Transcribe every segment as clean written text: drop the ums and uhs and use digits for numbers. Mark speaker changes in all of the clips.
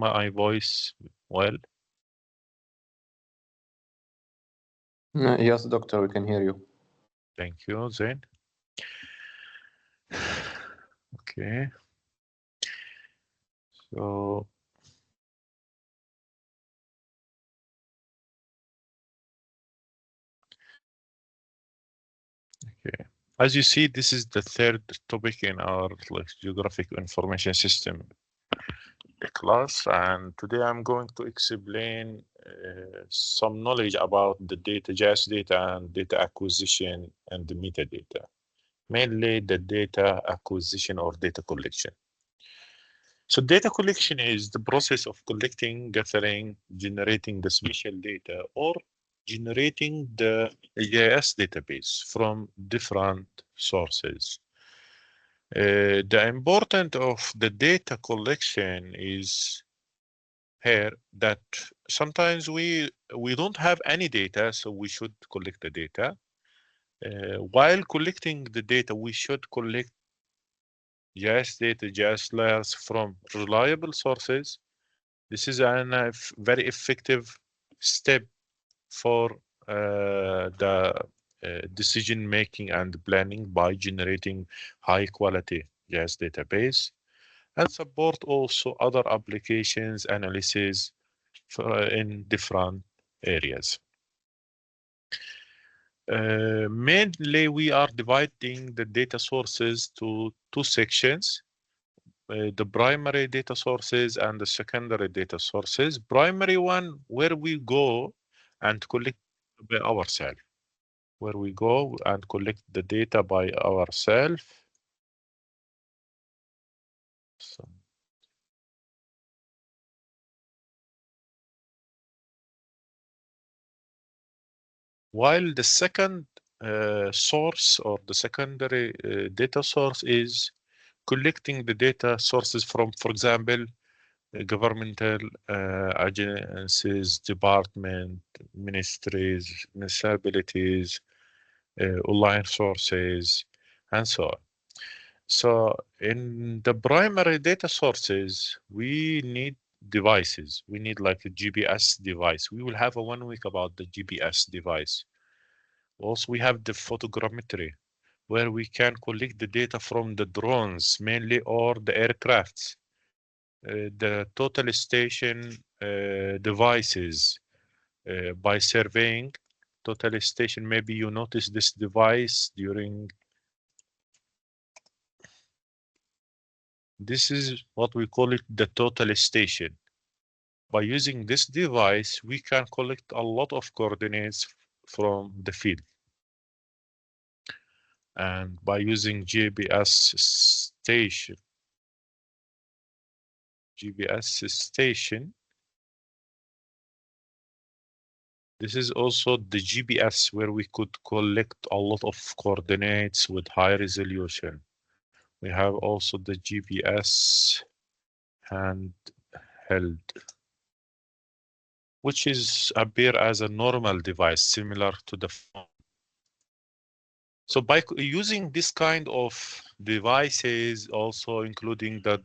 Speaker 1: my voice well?
Speaker 2: Yes, doctor, we can hear you.
Speaker 1: Thank you, Zain. Okay. So okay. As you see, this is the third topic in our geographic information system class, and today I'm going to explain some knowledge about the data, GIS data, and data acquisition and the metadata, mainly the data acquisition or data collection. So data collection is the process of collecting, gathering, generating the spatial data, or generating the GIS database from different sources. The importance of the data collection is here that sometimes we don't have any data, so we should collect the data. While collecting the data, we should collect GIS data, GIS layers from reliable sources. This is a very effective step for the decision making and planning by generating high quality GIS database, and support also other applications analysis in different areas. Mainly, we are dividing the data sources to two sections. The primary data sources and the secondary data sources. Primary one, where we go and collect by ourselves. Where we go and collect the data by ourselves. So, while the second source or the secondary data source is collecting the data sources from, for example, governmental agencies, department, ministries, municipalities, online sources, and so on. So in the primary data sources, we need devices. We need like a GPS device. We will have a 1 week about the GPS device. Also, we have the photogrammetry, where we can collect the data from the drones mainly or the aircrafts. The total station devices by surveying total station. Maybe you notice this device during. This is what we call it the total station. By using this device, we can collect a lot of coordinates from the field. And by using GPS station, this is also the GPS where we could collect a lot of coordinates with high resolution. We have also the GPS handheld, which is appear as a normal device similar to the phone. So by using this kind of devices, also including the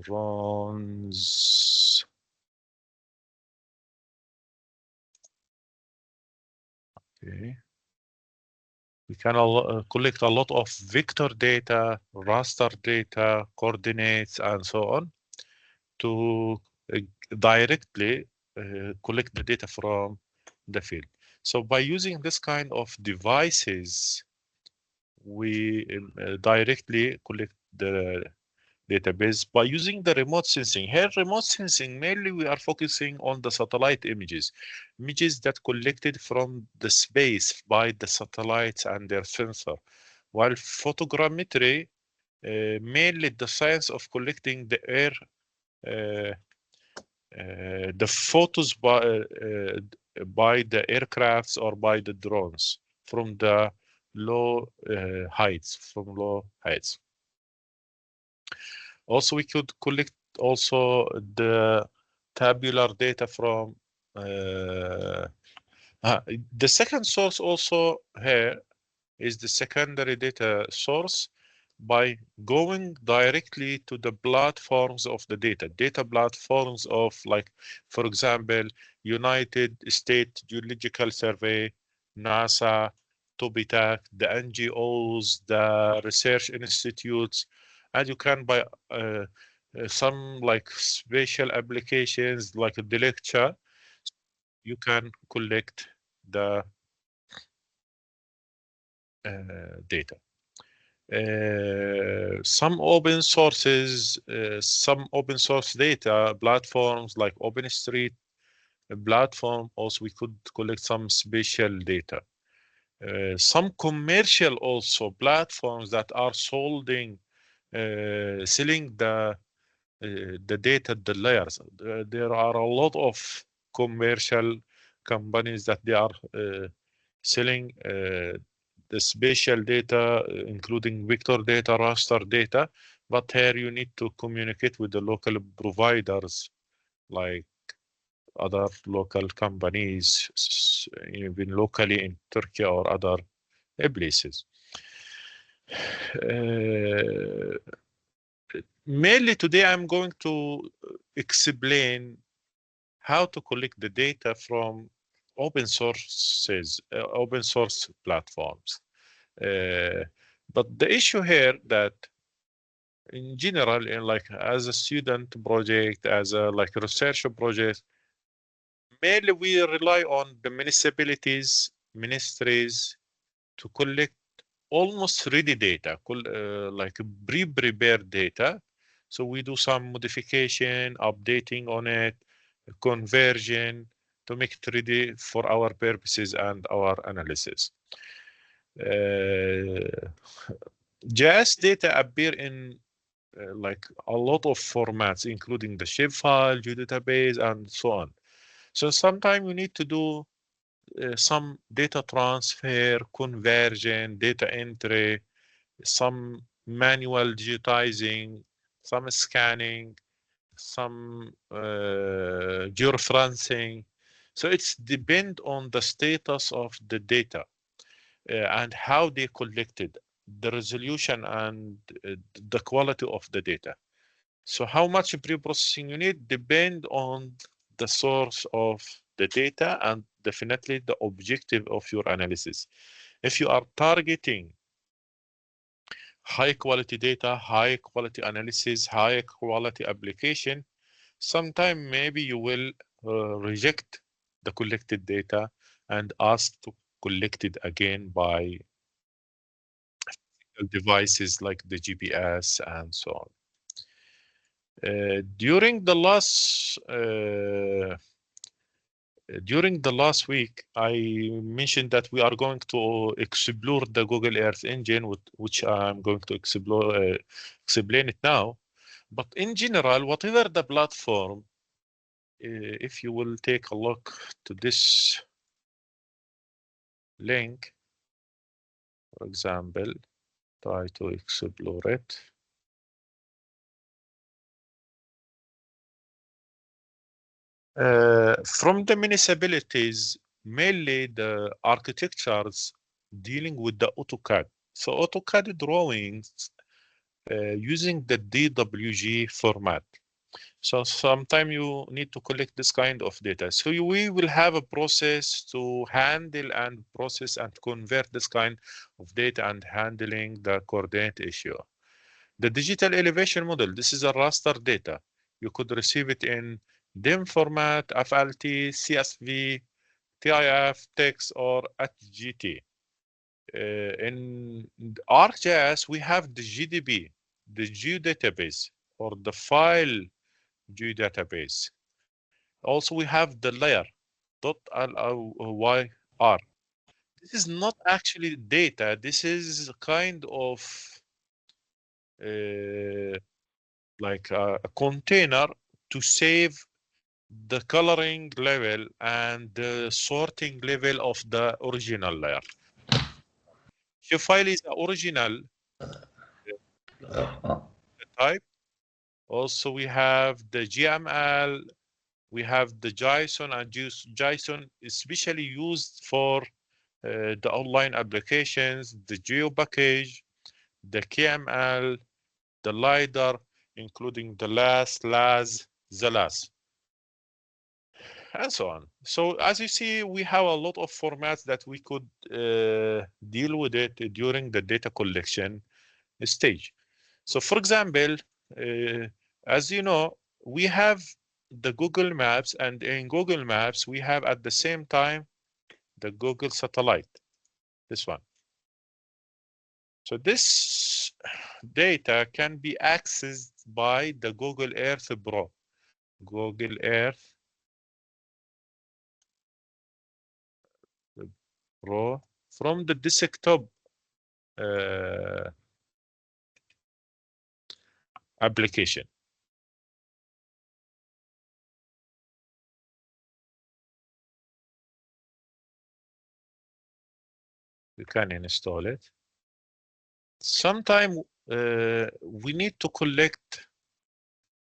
Speaker 1: drones, okay, we can collect a lot of vector data, raster data, coordinates, and so on to directly collect the data from the field. So by using this kind of devices, we directly collect the database by using the remote sensing. Here, remote sensing, mainly we are focusing on the satellite images that collected from the space by the satellites and their sensor. While photogrammetry, mainly the science of collecting the air, the photos by the aircrafts or by the drones from the low heights. Also, we could collect also the tabular data from the second source also here is the secondary data source. by going directly to the platforms of the data platforms of, like, for example, United States Geological Survey, NASA, Tobitak, the NGOs, the research institutes, and you can buy some like special applications like the lecture. You can collect the data. Some open source data platforms like OpenStreet platform, also we could collect some special data. Some commercial also platforms that are selling the data, the layers. There are a lot of commercial companies that they are selling the spatial data, including vector data, raster data. But here you need to communicate with the local providers, like other local companies, even locally in Turkey or other places. Mainly today, I'm going to explain how to collect the data from open source platforms. But the issue here that in general, in like as a student project, as a like research project, mainly we rely on the municipalities, ministries to collect almost ready data, like pre-prepared data. So we do some modification, updating on it, conversion to make it ready for our purposes and our analysis. GIS data appear in like a lot of formats, including the shapefile, geodatabase, and so on. So sometimes you need to do some data transfer, conversion, data entry, some manual digitizing, some scanning, some georeferencing. So it's depend on the status of the data and how they collected, the resolution and the quality of the data. So how much pre-processing you need depend on the source of the data and definitely the objective of your analysis. If you are targeting high quality data, high quality analysis, high quality application, sometime maybe you will reject the collected data and ask to collect it again by devices like the GPS and so on. During the last week, I mentioned that we are going to explore the Google Earth engine, which I'm going to explain it now. But in general, whatever the platform, if you will take a look to this link, for example, try to explore it. From the municipalities, mainly the architectures dealing with the AutoCAD. So AutoCAD drawings using the DWG format. So sometime you need to collect this kind of data. So we will have a process to handle and process and convert this kind of data and handling the coordinate issue. The digital elevation model, this is a raster data. You could receive it in DIM format, FLT, CSV, TIF, text, or HGT. In ArcGIS, we have the GDB, the geodatabase, or the file geodatabase. Also, we have the layer, .lyr. This is not actually data. This is a kind of like a container to save the coloring level and the sorting level of the original layer. File is the original type. Also, we have the GML, we have the JSON, and JSON is especially used for the online applications, the geo package, the KML, the LiDAR, including the LAS, LAS, the LAS, and so on. So as you see, we have a lot of formats that we could deal with it during the data collection stage. So for example, as you know, we have the Google Maps, and in Google Maps, we have at the same time the Google satellite, this one. So this data can be accessed by the Google Earth Pro. Google Earth Pro from the desktop application. You can install it. Sometime we need to collect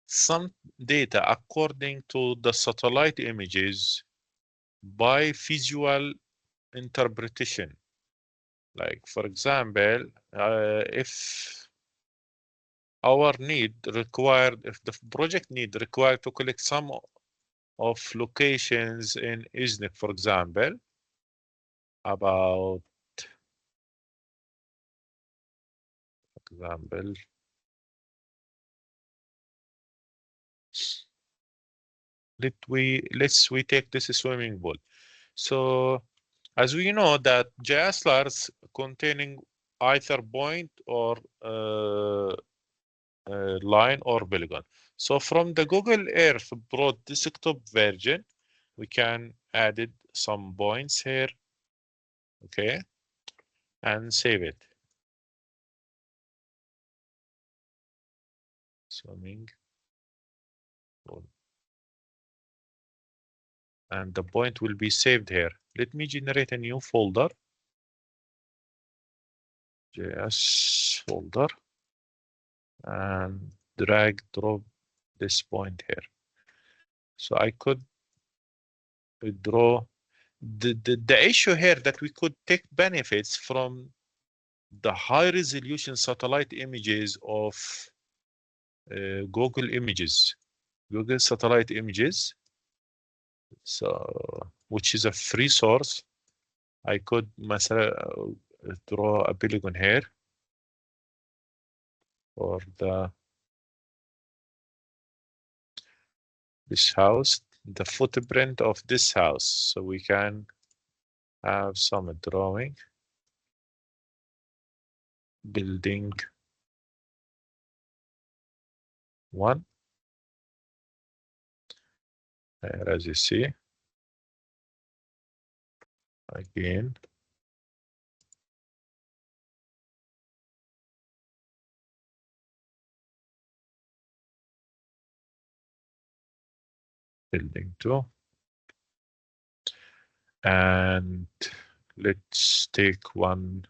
Speaker 1: some data according to the satellite images by visual interpretation. Like for example, if our need required, if the project need required to collect some of locations in Iznik, for example, about example, let's take this swimming pool. So as we know that GIS layers containing either point or line or polygon. So from the Google Earth Pro desktop version, we can add some points here, okay, and save it. Swimming pool. And the point will be saved here. Let me generate a new folder, JS folder, and drag drop this point here. So I could draw the issue here that we could take benefits from the high resolution satellite images of Google Images, Google satellite images. So which is a free source. I could draw a polygon here for this house, the footprint of this house. So we can have some drawing, building 1, as you see, again, building 2, and let's take one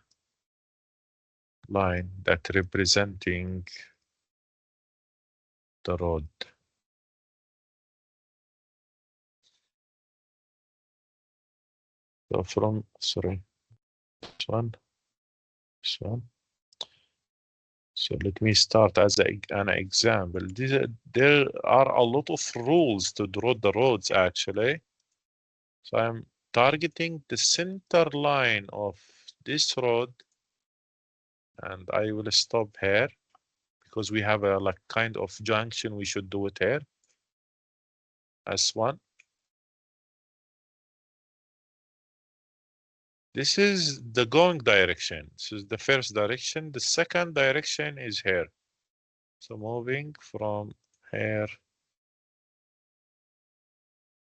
Speaker 1: line that representing the road. So from, sorry, this one. So let me start as an example. There are a lot of rules to draw the roads actually. So I'm targeting the center line of this road, and I will stop here because we have a like kind of junction. We should do it here. S1. This is the going direction. This is the first direction. The second direction is here. So moving from here,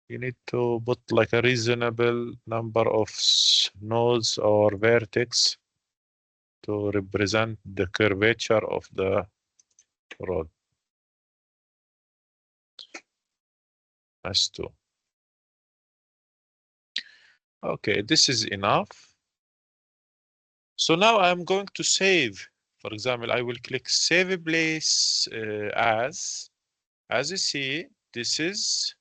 Speaker 1: you need to put like a reasonable number of nodes or vertex to represent the curvature of the road. S2. Okay, this is enough. So now I'm going to save. For example, I will click Save Place as you see, this is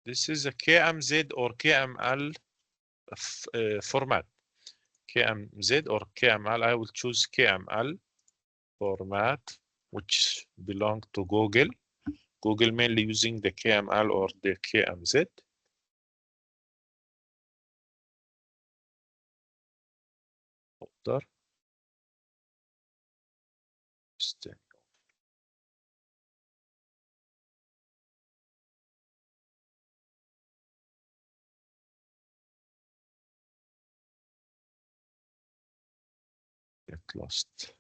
Speaker 1: This is a KMZ or KML format. KMZ or KML. I will choose KML format, which belong to Google. Google mainly using the KML or the KMZ. Folder. Get lost.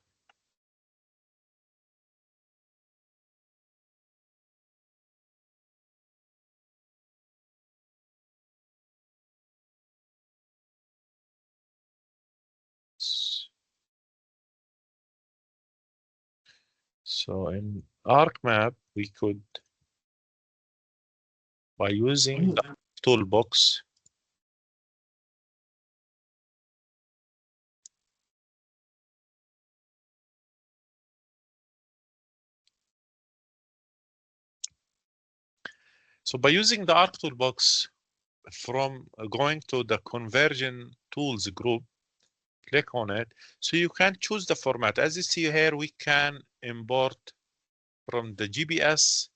Speaker 1: So in ArcMap, we could, by using the toolbox, so by using the Arc toolbox, from going to the conversion tools group, click on it. So you can choose the format. As you see here, we can import from the GBS,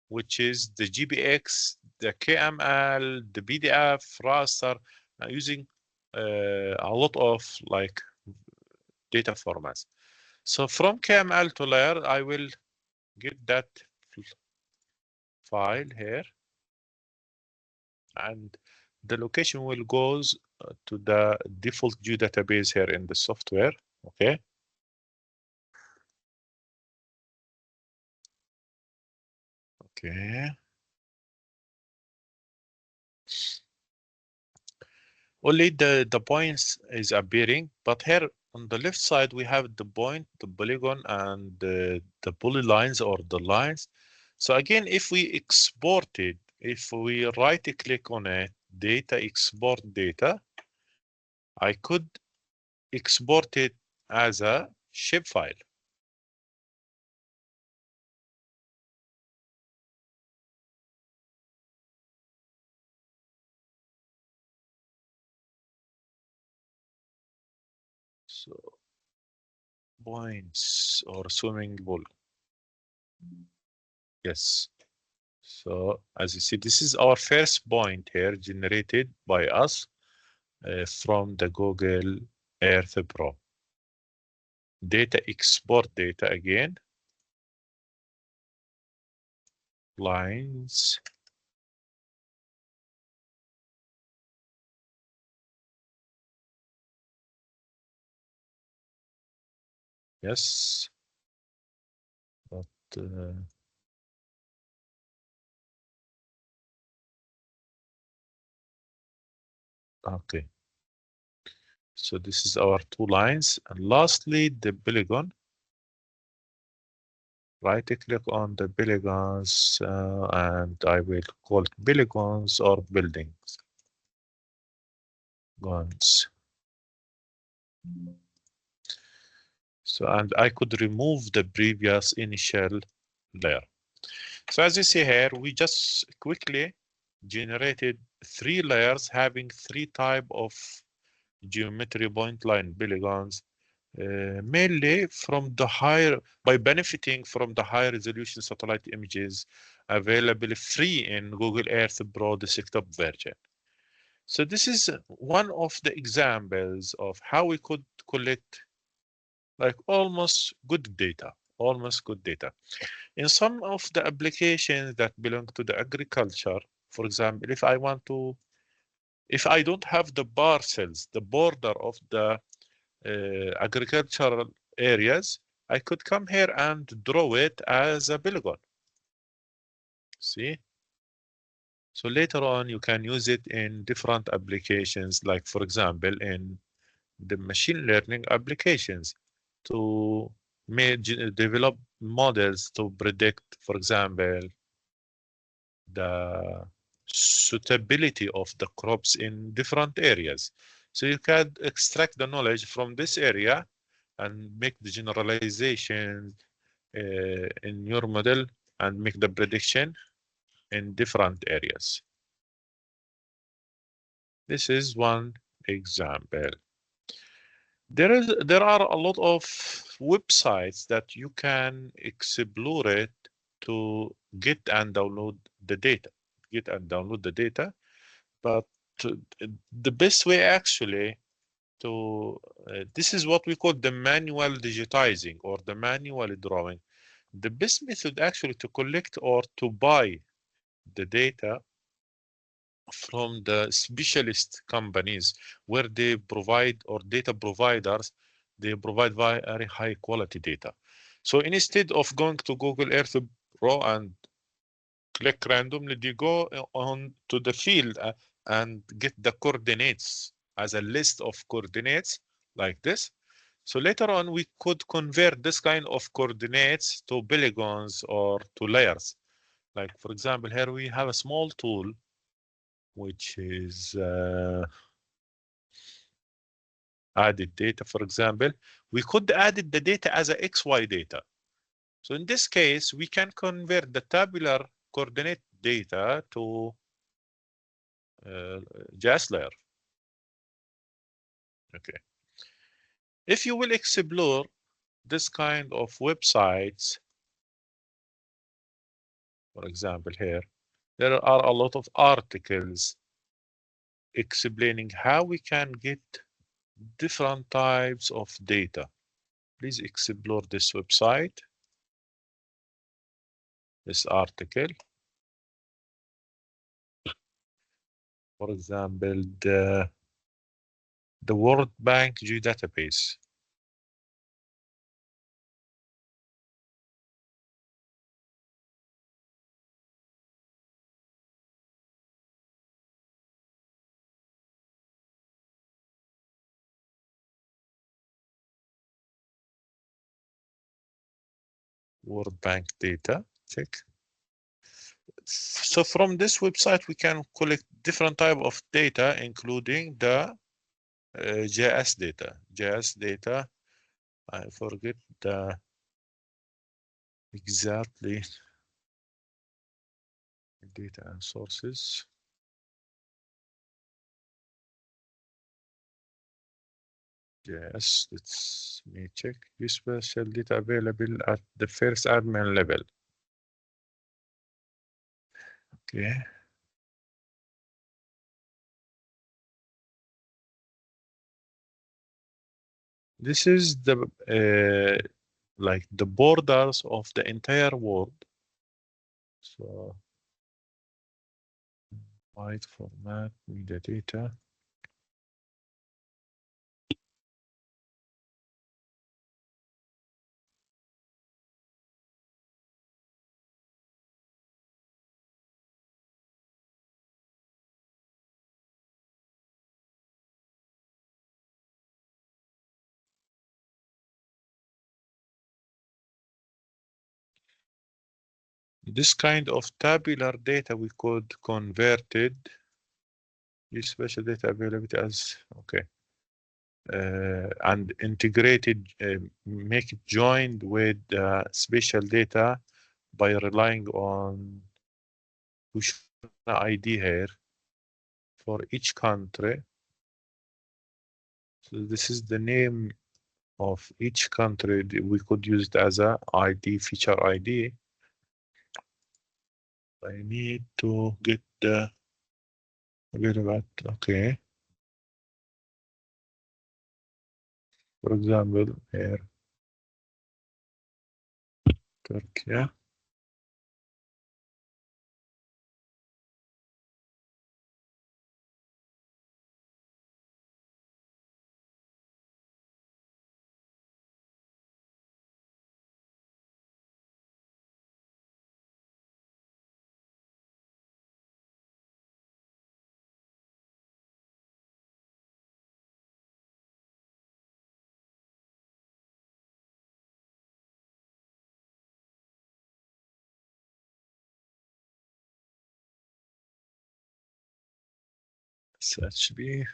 Speaker 1: which is the GBX, the KML, the PDF, raster, using a lot of like data formats. So from KML to layer, I will get that file here, and the location will goes to the default geodatabase here in the software. Okay. Okay. Only the points is appearing, but here on the left side we have the point, the polygon, and the polylines or the lines. So again, if we export it, if we right click on it, data, export data, I could export it as a shapefile. So points or swimming pool. Yes. So as you see, this is our first point here generated by us from the Google Earth Pro. Data, export data again. Lines. Yes. But okay. So this is our two lines. And lastly, the polygon. Right click on the polygons and I will call it polygons or buildings. Guns. So, and I could remove the previous initial layer. So as you see here, we just quickly generated 3 layers having 3 type of geometry point line polygons, mainly from the higher, by benefiting from the high resolution satellite images available free in Google Earth Pro desktop version. So this is one of the examples of how we could collect like almost good data. In some of the applications that belong to the agriculture, for example, if I don't have the parcels, the border of the agricultural areas, I could come here and draw it as a polygon. See? So later on, you can use it in different applications, like for example, in the machine learning applications to develop models to predict, for example, the suitability of the crops in different areas. So you can extract the knowledge from this area and make the generalization in your model and make the prediction in different areas. This is one example. There are a lot of websites that you can explore it to get and download the data. Get and download the data, but uh, the best way actually to this is what we call the manual digitizing or the manual drawing. The best method actually to collect or to buy the data from the specialist companies where they provide or data providers, they provide very high quality data. So instead of going to Google Earth Pro and click randomly, you go on to the field and get the coordinates as a list of coordinates like this. So later on, we could convert this kind of coordinates to polygons or to layers. Like for example, here we have a small tool which is added data, for example. We could add the data as a XY data. So in this case, we can convert the tabular coordinate data to GIS layer. Okay. If you will explore this kind of websites, for example, here, there are a lot of articles explaining how we can get different types of data. Please explore this website, this article. For example, the World Bank geodatabase. World Bank data, check. So from this website, we can collect different type of data, including the GIS data. GIS data, I forget the exactly data and sources. Yes, let's me check. This special data available at the first admin level. Okay. This is the like the borders of the entire world. So wide format, media data. This kind of tabular data we could convert it. Use special data availability as okay. And integrated, make it joined with spatial data by relying on push ID here for each country. So this is the name of each country. We could use it as a ID, feature ID. I need to get the okay. For example, here, Turkey. Search B.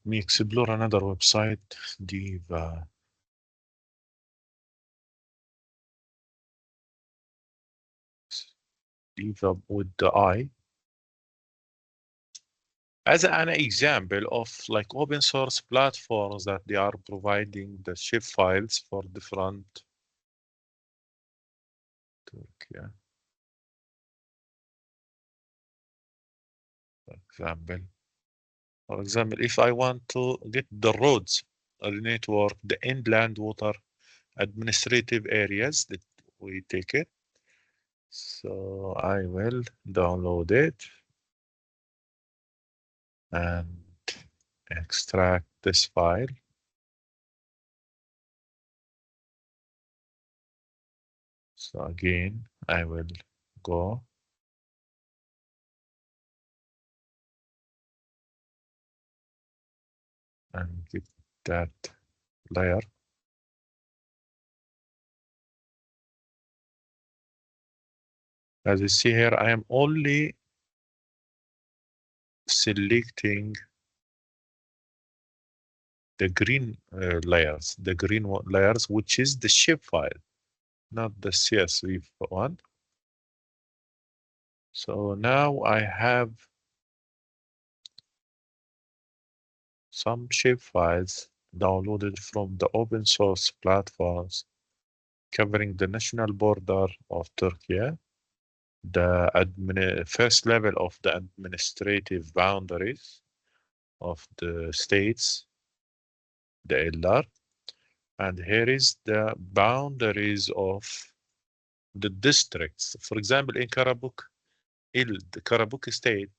Speaker 1: me explore another website, Diva. Diva with the I. As an example of like open source platforms that they are providing the shape files for different Turkey, for example. For example, if I want to get the roads, the network, the inland water administrative areas, that we take it. So I will download it and extract this file. So again, I will go and get that layer. As you see here, I am only selecting the green layers, which is the shape file, not the CSV one. So now I have some shape files downloaded from the open source platforms covering the national border of Turkey, the first level of the administrative boundaries of the states, the LR, and here is the boundaries of the districts. For example, in the Karabuk state,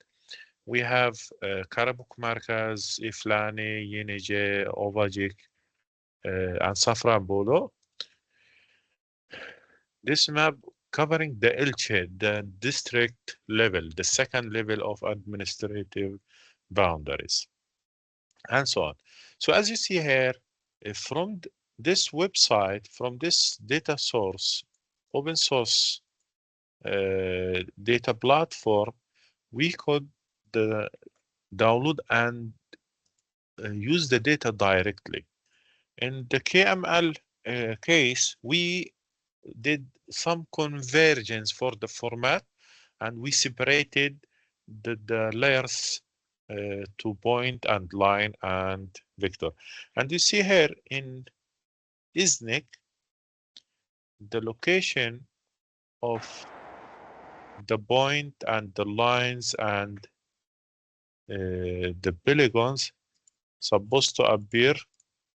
Speaker 1: we have Karabuk Markaz, Iflani, Yenice, Ovacık, and Safranbolu. This map covering the Elche, the district level, the second level of administrative boundaries, and so on. So as you see here, from this website, from this data source, open source data platform, we could download and use the data directly. In the KML case, we did some convergence for the format, and we separated the layers to point and line and vector. And you see here in ISNIC, the location of the point and the lines and the polygons supposed to appear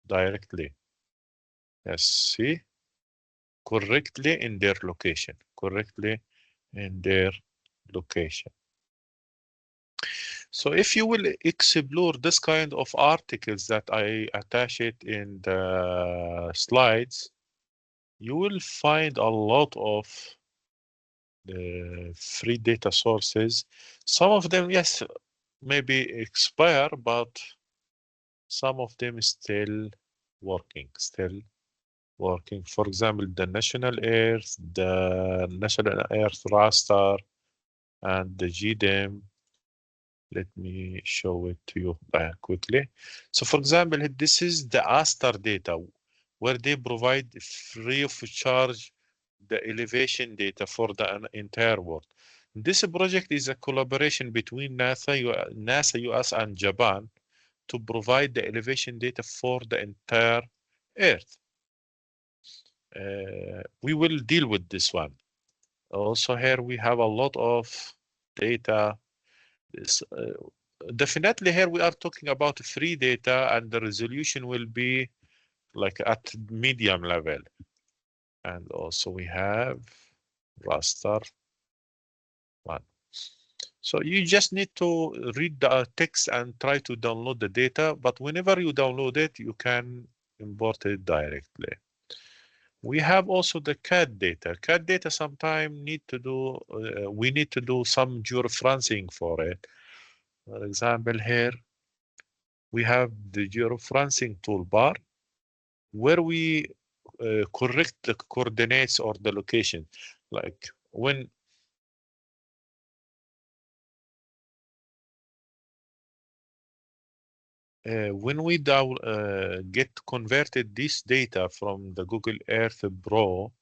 Speaker 1: directly. Yes, see? Correctly in their location. Correctly in their location. So if you will explore this kind of articles that I attach it in the slides, you will find a lot of the free data sources. Some of them, yes, maybe expire, but some of them still working. For example, the National Earth, the National Earth Raster, and the GDEM. Let me show it to you quickly. So for example, this is the Aster data, where they provide free of charge the elevation data for the entire world. This project is a collaboration between NASA US and Japan to provide the elevation data for the entire Earth. We will deal with this one. Also here we have a lot of data. Definitely here we are talking about free data, and the resolution will be like at medium level. And also we have raster one. So you just need to read the text and try to download the data, but whenever you download it, you can import it directly. We have also the CAD data. CAD data sometimes we need to do some georeferencing for it. For example, here we have the georeferencing toolbar where we correct the coordinates or the location. Like when when we get converted this data from the Google Earth Pro,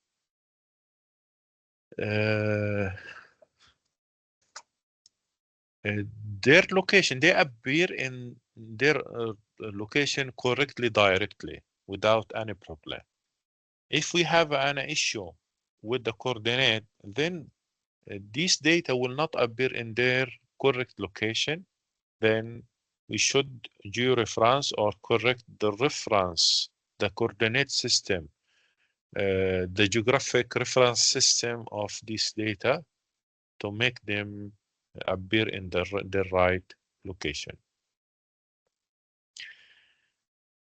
Speaker 1: their location, they appear in their location correctly directly without any problem. If we have an issue with the coordinate, then these data will not appear in their correct location. Then we should georeference or correct the reference, the coordinate system, the geographic reference system of this data to make them appear in the right location.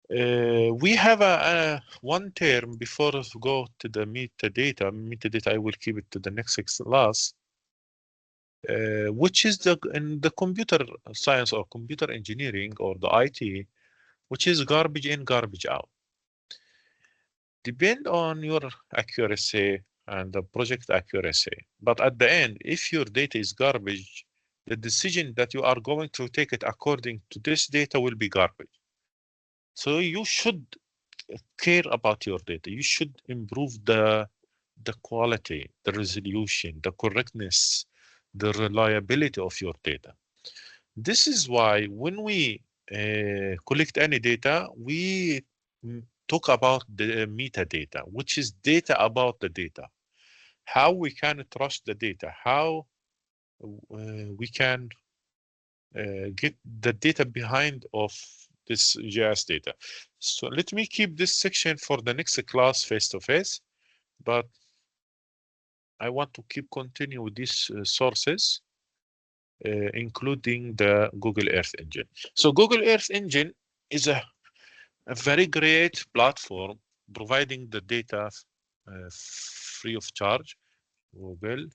Speaker 1: We have a one term before we go to the metadata. Metadata, I will keep it to the next class, which is in the computer science or computer engineering or the IT, which is garbage in, garbage out. Depend on your accuracy and the project accuracy. But at the end, if your data is garbage, the decision that you are going to take it according to this data will be garbage. So you should care about your data. You should improve the quality, the resolution, the correctness, the reliability of your data. This is why when we collect any data, we talk about the metadata, which is data about the data. How we can trust the data, how we can get the data behind of this GIS data. So let me keep this section for the next class face-to-face, but I want to continue with these sources, including the Google Earth Engine. So Google Earth Engine is a very great platform providing the data free of charge. Google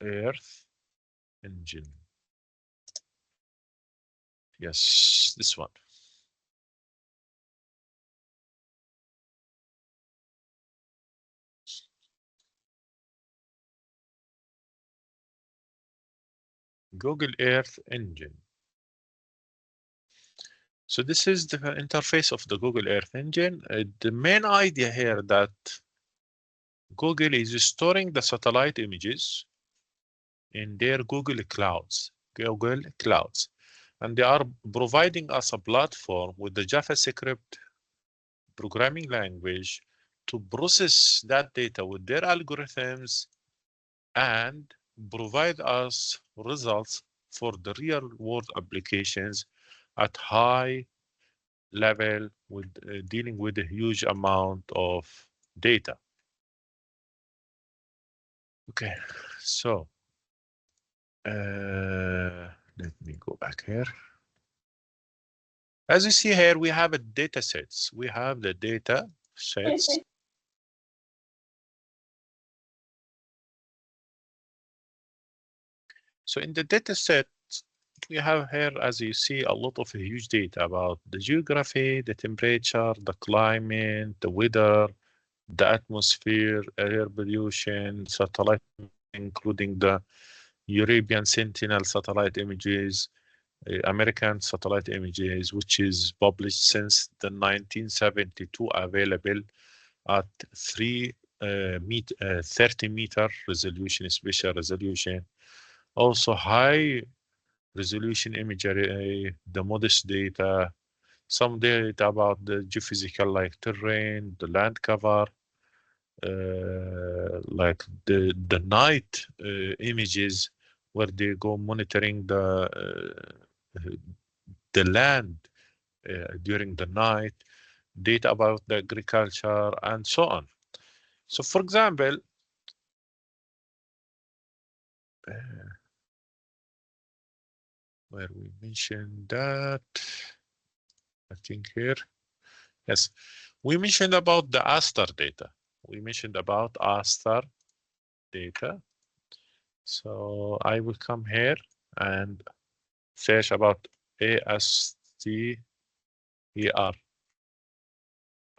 Speaker 1: Earth Engine. Yes, this one. Google Earth Engine. So this is the interface of the Google Earth Engine. The main idea here that Google is storing the satellite images in their Google Clouds, and they are providing us a platform with the JavaScript programming language to process that data with their algorithms and provide us results for the real world applications at high level with dealing with a huge amount of data. Okay, so let me go back here. As you see here, we have a data sets. We have the data sets. So in the data set, we have here, as you see, a lot of huge data about the geography, the temperature, the climate, the weather, the atmosphere, air pollution, satellite, including the European Sentinel satellite images, American satellite images, which is published since the 1972, available at 30-meter resolution, spatial resolution. Also high resolution imagery, the modest data, some data about the geophysical like terrain, the land cover, like the night images where they go monitoring the land during the night, data about the agriculture, and so on. So for example, where we mentioned that, I think here, yes, we mentioned about the Aster data. We mentioned about Aster data. So I will come here and search about ASTER,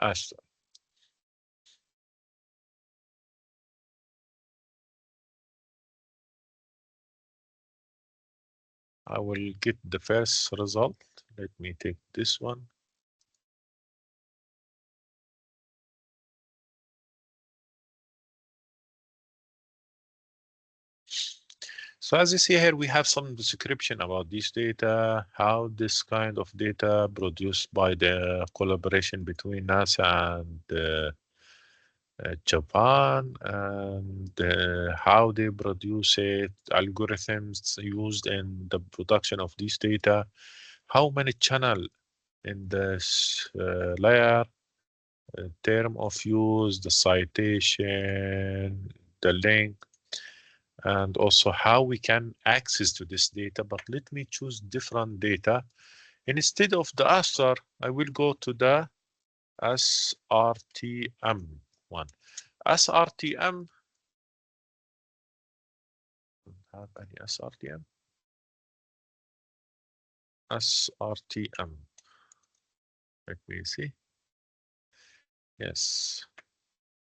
Speaker 1: Aster. I will get the first result. Let me take this one. So as you see here, we have some description about this data, how this kind of data produced by the collaboration between NASA and Japan, and how they produce it, algorithms used in the production of this data, how many channel in this layer, term of use, the citation, the link, and also how we can access to this data. But let me choose different data. Instead of the ASTAR, I will go to the SRTM one. SRTM, have any SRTM? SRTM. Let me see. Yes.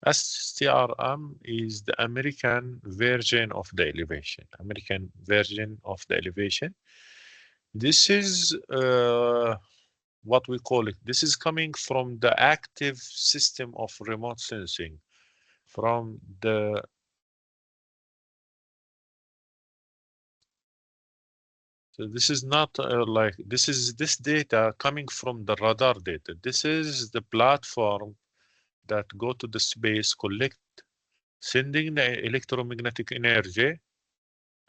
Speaker 1: STRM is the American version of the elevation. American version of the elevation. This is what we call it. This is coming from the active system of remote sensing from the so this is not like this data coming from the radar data. This is the platform that go to the space, collect, sending the electromagnetic energy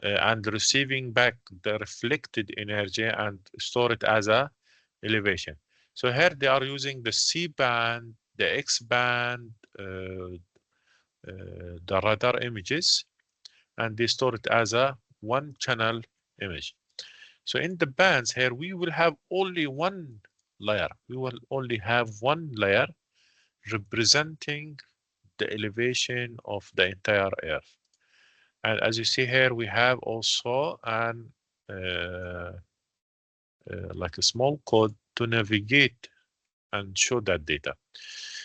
Speaker 1: and receiving back the reflected energy and store it as a elevation. So here they are using the C band, the X band, the radar images, and they store it as a one channel image. So in the bands here, we will have only one layer. We will only have one layer representing the elevation of the entire Earth. And as you see here, we have also an like a small code to navigate and show that data.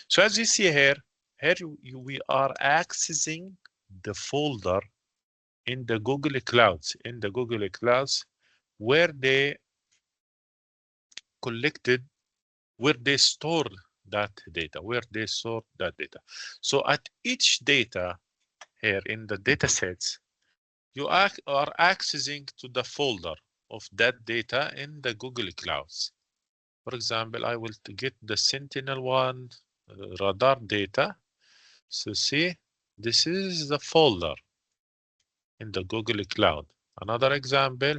Speaker 1: So as you see here, we are accessing the folder in the Google Clouds, where they collected, where they stored that data, So at each data here in the data sets, you are accessing to the folder of that data in the Google Clouds. For example, I will get the Sentinel-1 radar data. So see, this is the folder in the Google Cloud. Another example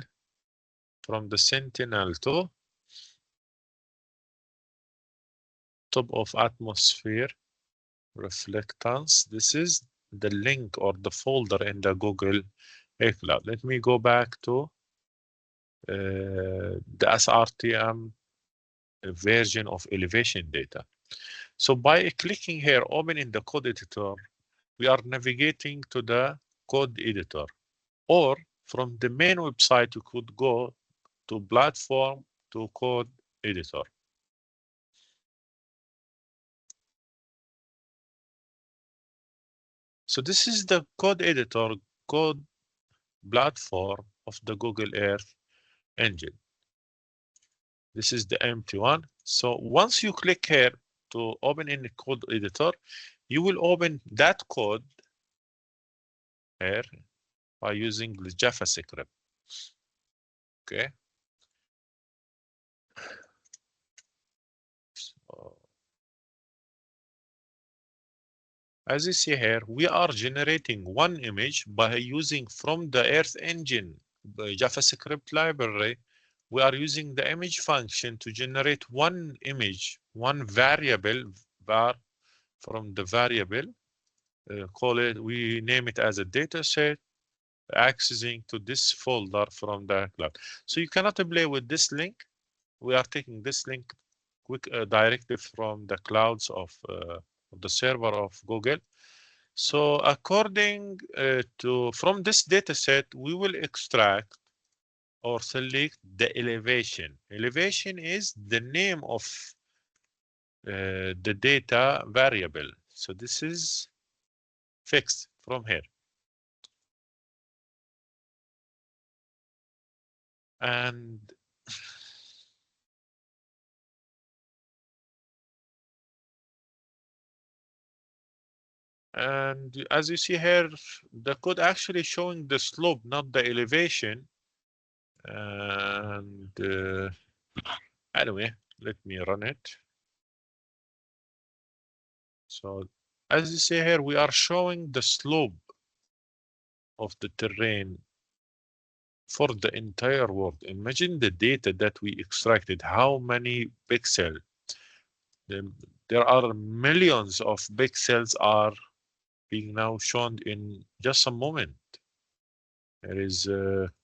Speaker 1: from the Sentinel-2, top of atmosphere reflectance. This is the link or the folder in the Google Cloud. Let me go back to the SRTM version of elevation data. So by clicking here, open in the code editor, we are navigating to the code editor. Or from the main website, you could go to platform to code editor. So this is the code editor, code platform of the Google Earth engine. This is the empty one. So once you click here to open in the code editor, you will open that code here by using the JavaScript. Okay. So, as you see here, we are generating one image by using from the Earth Engine JavaScript library. We are using the image function to generate one image, one variable var from the variable. Call it, we name it as a data set, accessing to this folder from the cloud. So you cannot play with this link. We are taking this link quick directly from the clouds of the server of Google. So according to from this data set, we will extract or select the elevation. Elevation is the name of the data variable. So this is fixed from here. And as you see here, the code actually showing the slope, not the elevation. And anyway, let me run it. So as you see here, we are showing the slope of the terrain for the entire world. Imagine the data that we extracted, how many pixels. There are millions of pixels are being now shown in just a moment. There is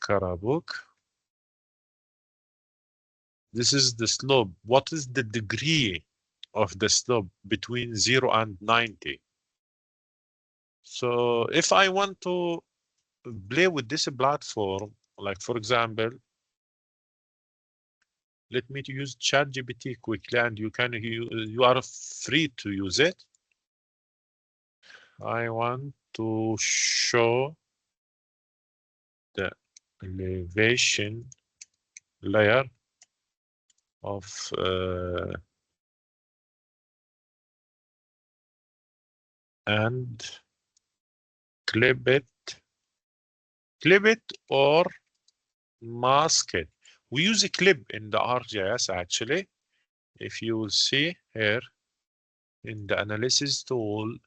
Speaker 1: Karabuk. This is the slope. What is the degree of the slope between 0 and 90? So if I want to play with this platform, like for example, let me to use ChatGPT quickly, and you are free to use it. I want to show the elevation layer of and clip it or mask it. We use a clip in the ArcGIS actually. If you will see here in the analysis tool,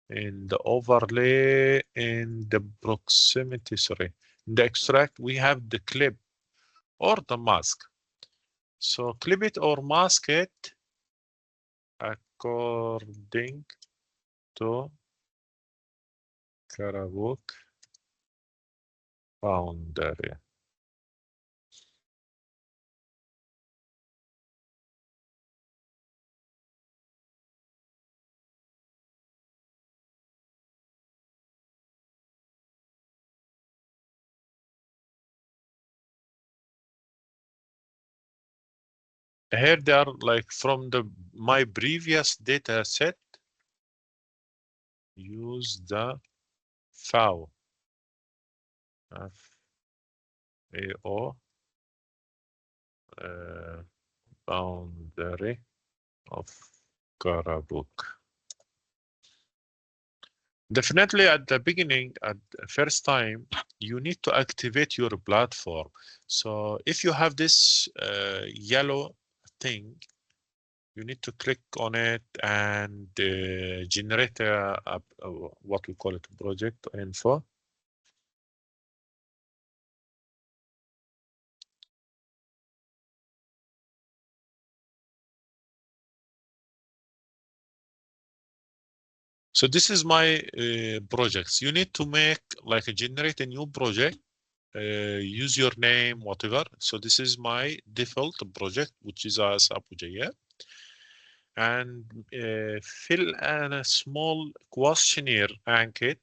Speaker 1: in the overlay, in the proximity, sorry, in the extract, we have the clip or the mask. So clip it or mask it according to Karabuk boundary. Here they are like from my previous data set. Use the FAO, FAO boundary of Karabuk. Definitely at the beginning, at the first time, you need to activate your platform. So if you have this yellow thing, you need to click on it and generate what we call it project info. So this is my projects. You need to make like generate a new project, use your name, whatever. So this is my default project, which is as Apuja, and fill a small questionnaire anket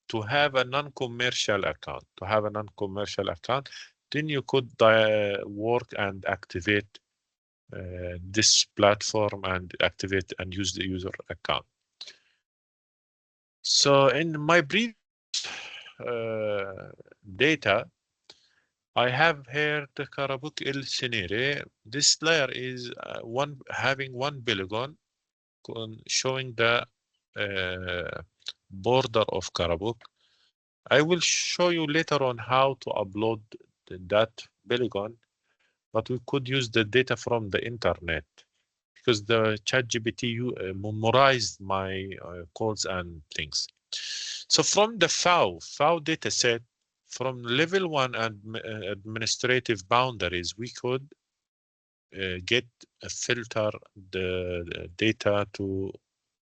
Speaker 1: to have a non-commercial account. To have a non-commercial account, then you could work and activate this platform and activate and use the user account. So in my previous data, I have here the Karabuk El scenario. This layer is having one polygon showing the border of Karabuk. I will show you later on how to upload that polygon, but we could use the data from the internet because the ChatGPT memorized my codes and things. So from the FAO data set, from level 1 administrative boundaries, we could get a filter the data to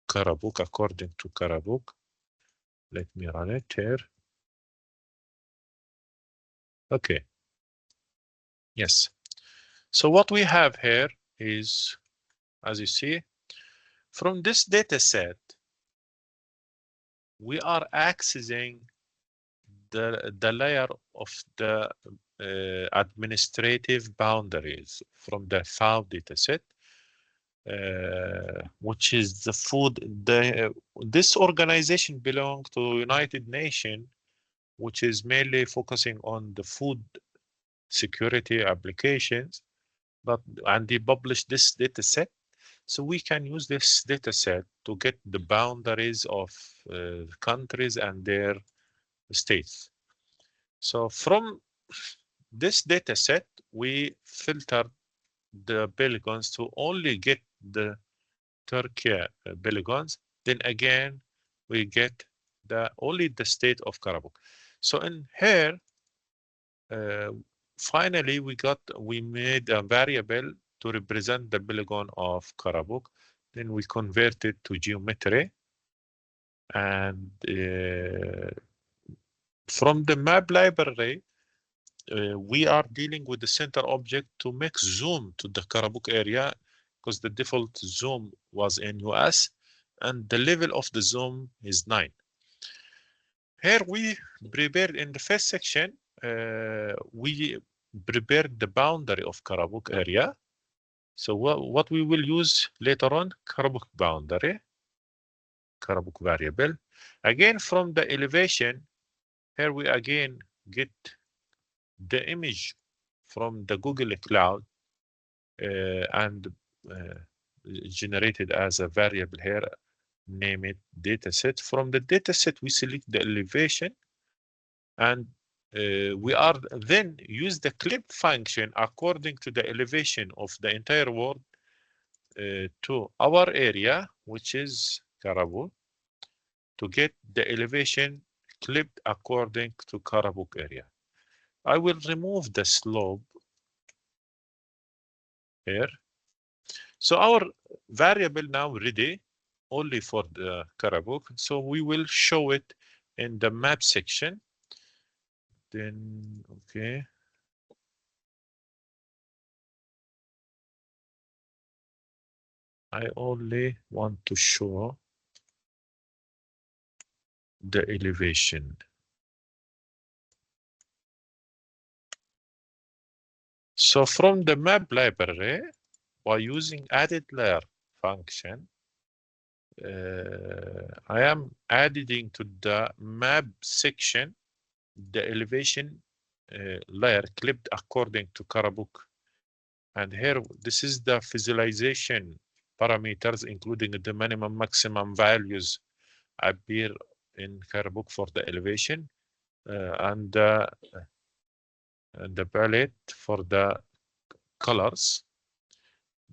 Speaker 1: Karabuk according to Karabuk. Let me run it here. Okay. Yes. So what we have here is, as you see, from this data set, we are accessing the layer of the administrative boundaries from the FAO dataset, which is the food. This organization belongs to United Nations, which is mainly focusing on the food security applications. And they published this data set. So we can use this data set to get the boundaries of countries and their states. So from this data set, we filtered the polygons to only get the Turkey polygons. Then again, we get only the state of Karabakh. So in here, finally, we made a variable to represent the polygon of Karabakh. Then we convert it to geometry. And from the map library, we are dealing with the center object to make zoom to the Karabakh area, because the default zoom was in US and the level of the zoom is 9. Here we prepared in the first section, we prepared the boundary of Karabakh area. So what we will use later on, Karabakh boundary, Karabakh variable. Again, from the elevation, here we again get the image from the Google Cloud and generated as a variable here, name it dataset. From the dataset, we select the elevation, and we are then use the clip function according to the elevation of the entire world to our area, which is Karabakh, to get the elevation clipped according to Karabakh area. I will remove the slope here. So our variable now ready only for the Karabakh. So we will show it in the map section. Then, okay. I only want to show the elevation. So from the map library, by using added layer function, I am adding to the map section the elevation layer clipped according to Karabakh. And here, this is the visualization parameters, including the minimum, maximum values appear in Karabakh for the elevation, and the palette for the colors.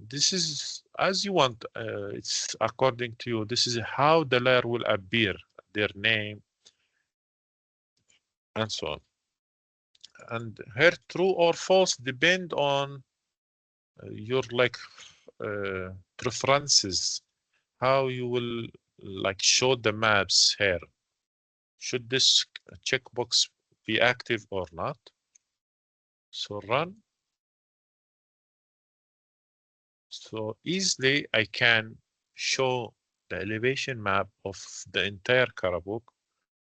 Speaker 1: This is as you want. It's according to you. This is how the layer will appear, their name, and so on. And here, true or false depend on your preferences, how you will show the maps here. Should this checkbox be active or not? So run. So easily I can show the elevation map of the entire Karabakh,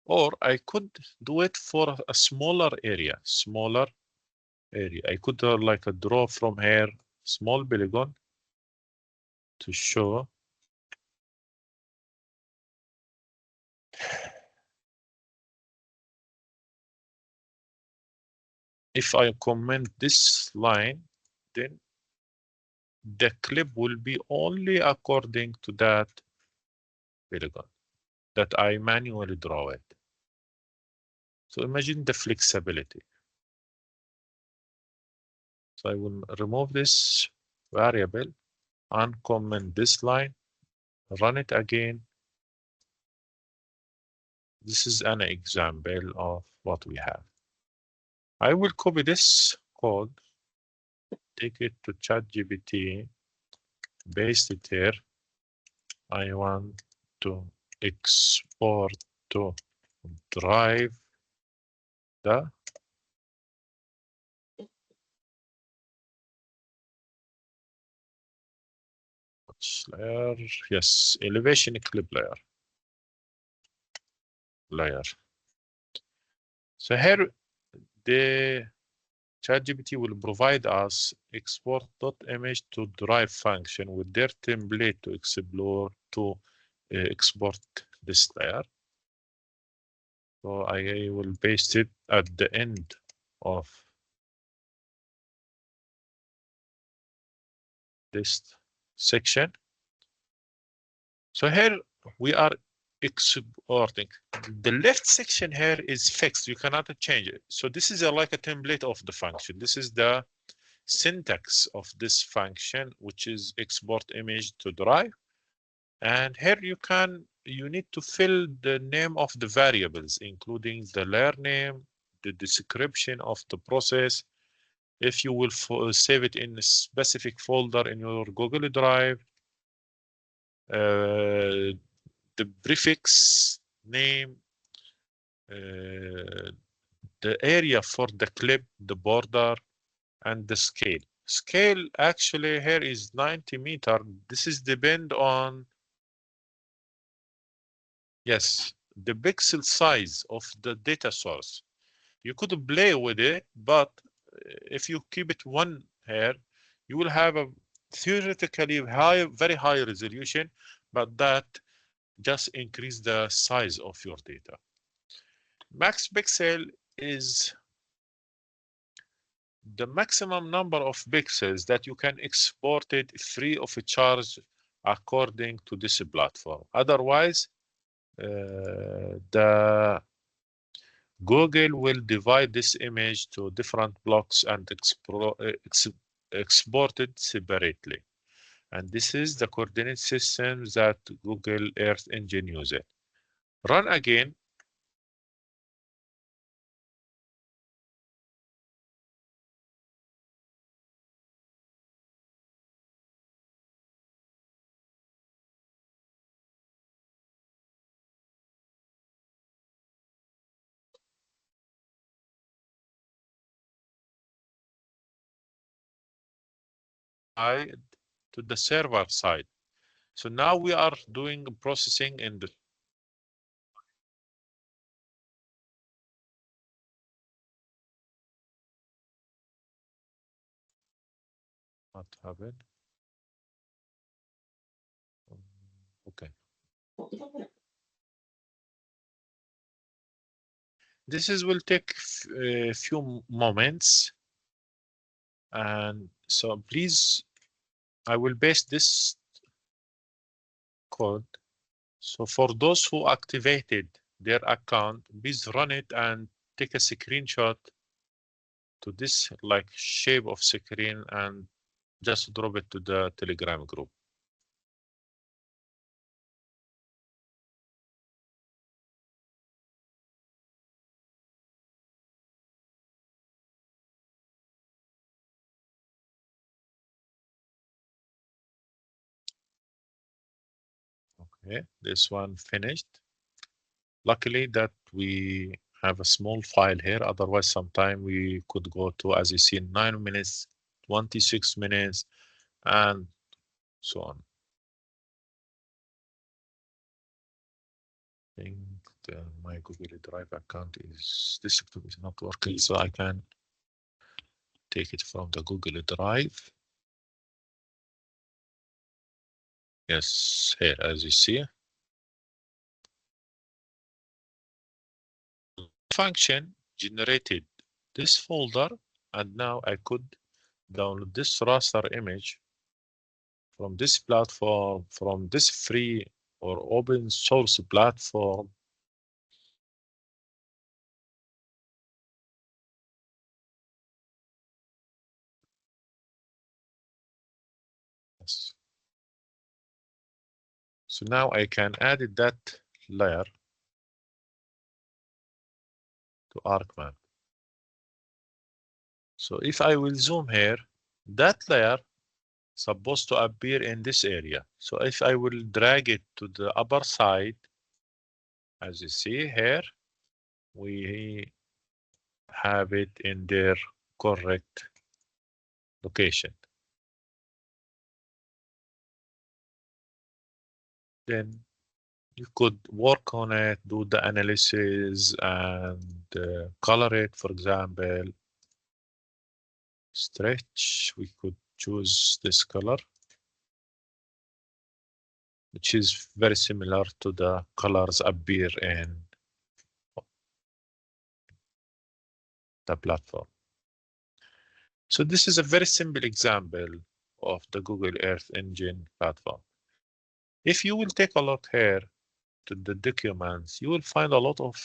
Speaker 1: or I could do it for a smaller area. I could draw from here small polygon to show. If I comment this line, then the clip will be only according to that polygon that I manually draw it. So imagine the flexibility. So I will remove this variable, uncomment this line, run it again. This is an example of what we have. I will copy this code, take it to ChatGPT, paste it here. I want to export to drive the layer. Yes, elevation clip layer. So here the ChatGPT will provide us export.image to drive function with their template to explore to export this layer. So I will paste it at the end of this section. So here we are exporting. The left section here is fixed. You cannot change it. So this is like a template of the function. This is the syntax of this function, which is export image to drive. And here you need to fill the name of the variables, including the layer name, the description of the process. If you will save it in a specific folder in your Google Drive, the prefix name, the area for the clip, the border, and the scale. Scale actually here is 90 meter. This is depend on, yes, the pixel size of the data source. You could play with it, but if you keep it one here, you will have a theoretically very high resolution, but that just increase the size of your data. Max pixel is the maximum number of pixels that you can export it free of charge according to this platform. Otherwise, the Google will divide this image to different blocks and export it separately. And this is the coordinate system that Google Earth Engine uses. Run again. To the server side. So now we are doing processing in the what happened? Okay. Will take a few moments, and so please, I will paste this code. So for those who activated their account, please run it and take a screenshot to this like shape of screen and just drop it to the Telegram group. Okay, this one finished. Luckily that we have a small file here. Otherwise, sometime we could go to, as you see, 9 minutes, 26 minutes, and so on. I think my Google Drive account is desktop is not working, so I can take it from the Google Drive. Yes, here as you see. Function generated this folder, and now I could download this raster image from this platform, from this free or open source platform. Yes. So now I can add that layer to ArcMap. So if I will zoom here, that layer supposed to appear in this area. So if I will drag it to the upper side, as you see here, we have it in their correct location. Then you could work on it, do the analysis and color it, for example. Stretch, we could choose this color, which is very similar to the colors appear in the platform. So this is a very simple example of the Google Earth Engine platform. If you will take a look here to the documents, you will find a lot of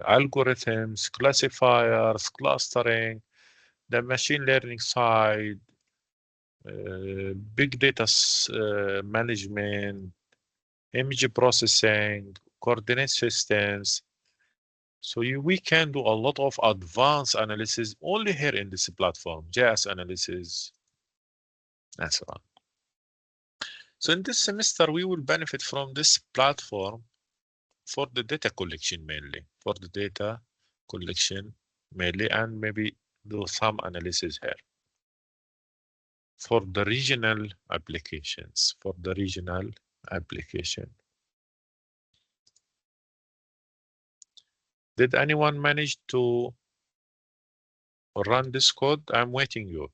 Speaker 1: algorithms, classifiers, clustering, the machine learning side, big data management, image processing, coordinate systems. So we can do a lot of advanced analysis only here in this platform, GIS analysis, and so on. So in this semester, we will benefit from this platform for the data collection mainly, and maybe do some analysis here. For the regional applications, Did anyone manage to run this code? I'm waiting you.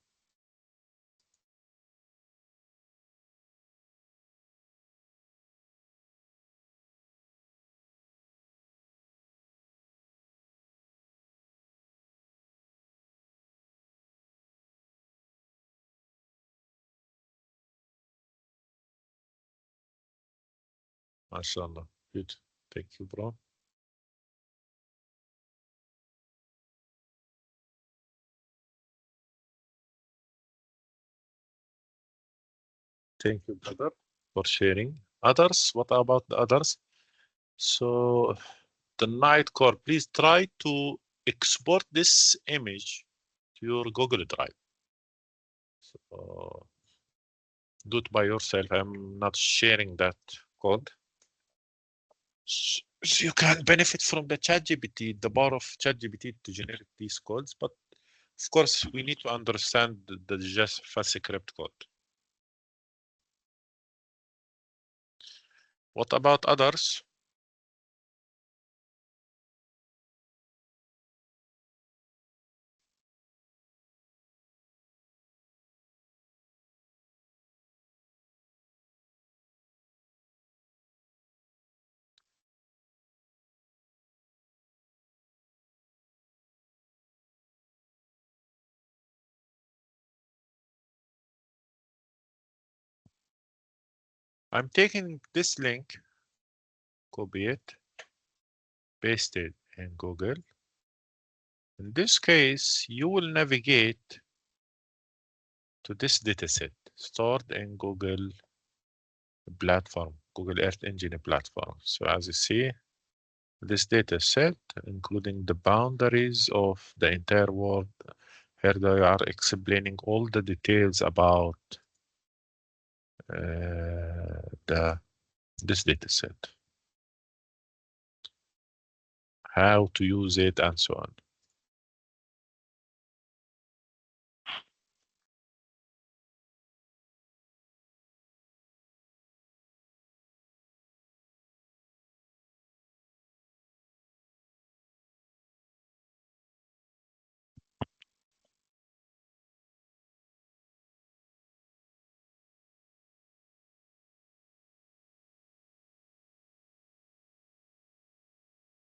Speaker 1: MashaAllah. Good. Thank you, bro. Thank you, brother, for sharing. Others, what about the others? So the night core, please try to export this image to your Google Drive. So do it by yourself. I'm not sharing that code. So you can benefit from the ChatGPT, the power of ChatGPT to generate these codes. But of course, we need to understand the JavaScript code. What about others? I'm taking this link, copy it, paste it in Google. In this case, you will navigate to this dataset stored in Google platform, Google Earth Engine platform. So as you see, this data set, including the boundaries of the entire world. Here they are explaining all the details about this data set, how to use it, and so on.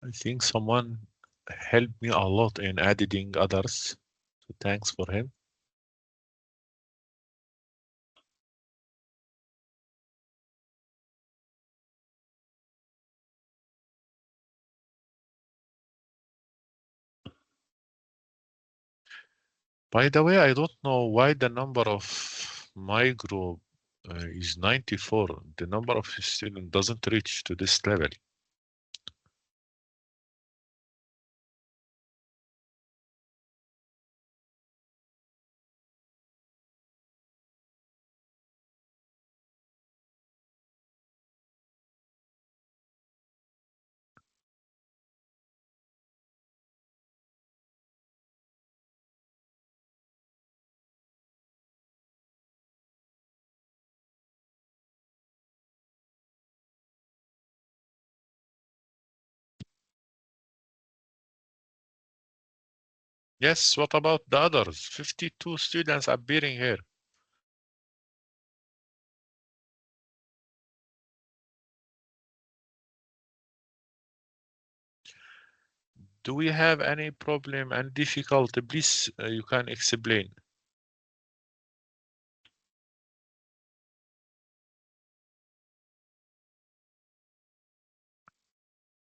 Speaker 1: I think someone helped me a lot in editing others. So thanks for him. By the way, I don't know why the number of my group is 94. The number of students doesn't reach to this level. Yes, what about the others? 52 students appearing here. Do we have any problem and difficulty? Please, you can explain.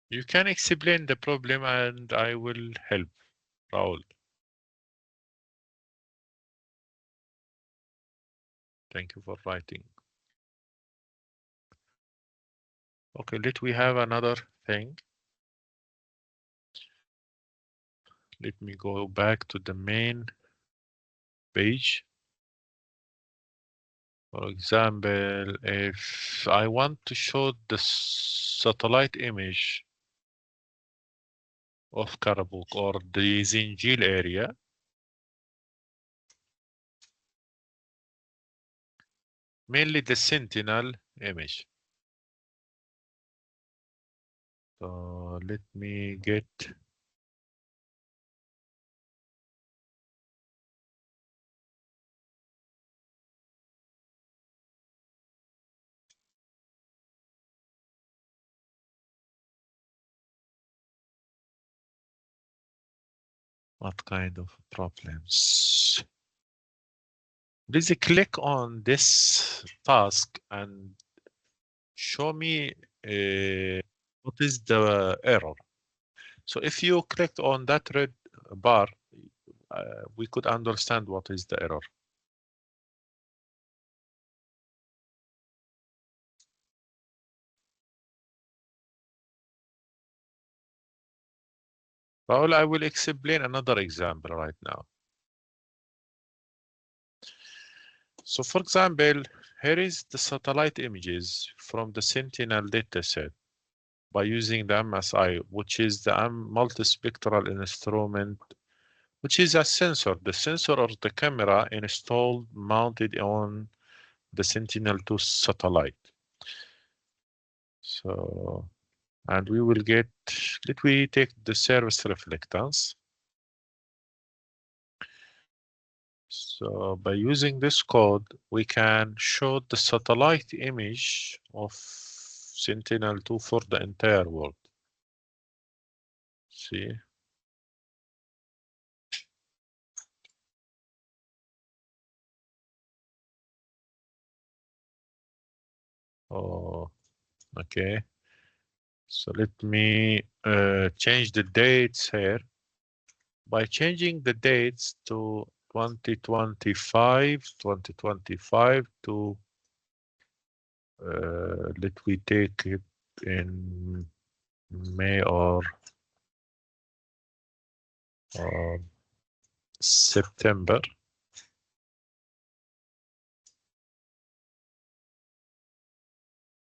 Speaker 1: You can explain the problem and I will help, Raul. Thank you for writing. Okay, let we have another thing. Let me go back to the main page. For example, if I want to show the satellite image of Karabuk or the Zinjil area, mainly the Sentinel image. So let me get what kind of problems. Please click on this task and show me what is the error. So if you clicked on that red bar, we could understand what is the error. Paul, I will explain another example right now. So for example, here is the satellite images from the Sentinel dataset by using the MSI, which is the multispectral instrument, which is a sensor, the sensor or the camera installed, mounted on the Sentinel-2 satellite. So, and we will get, let we take the service reflectance. So by using this code, we can show the satellite image of Sentinel-2 for the entire world. See? Oh, okay. So let me change the dates here. By changing the dates to 2025 to let we take it in May or September.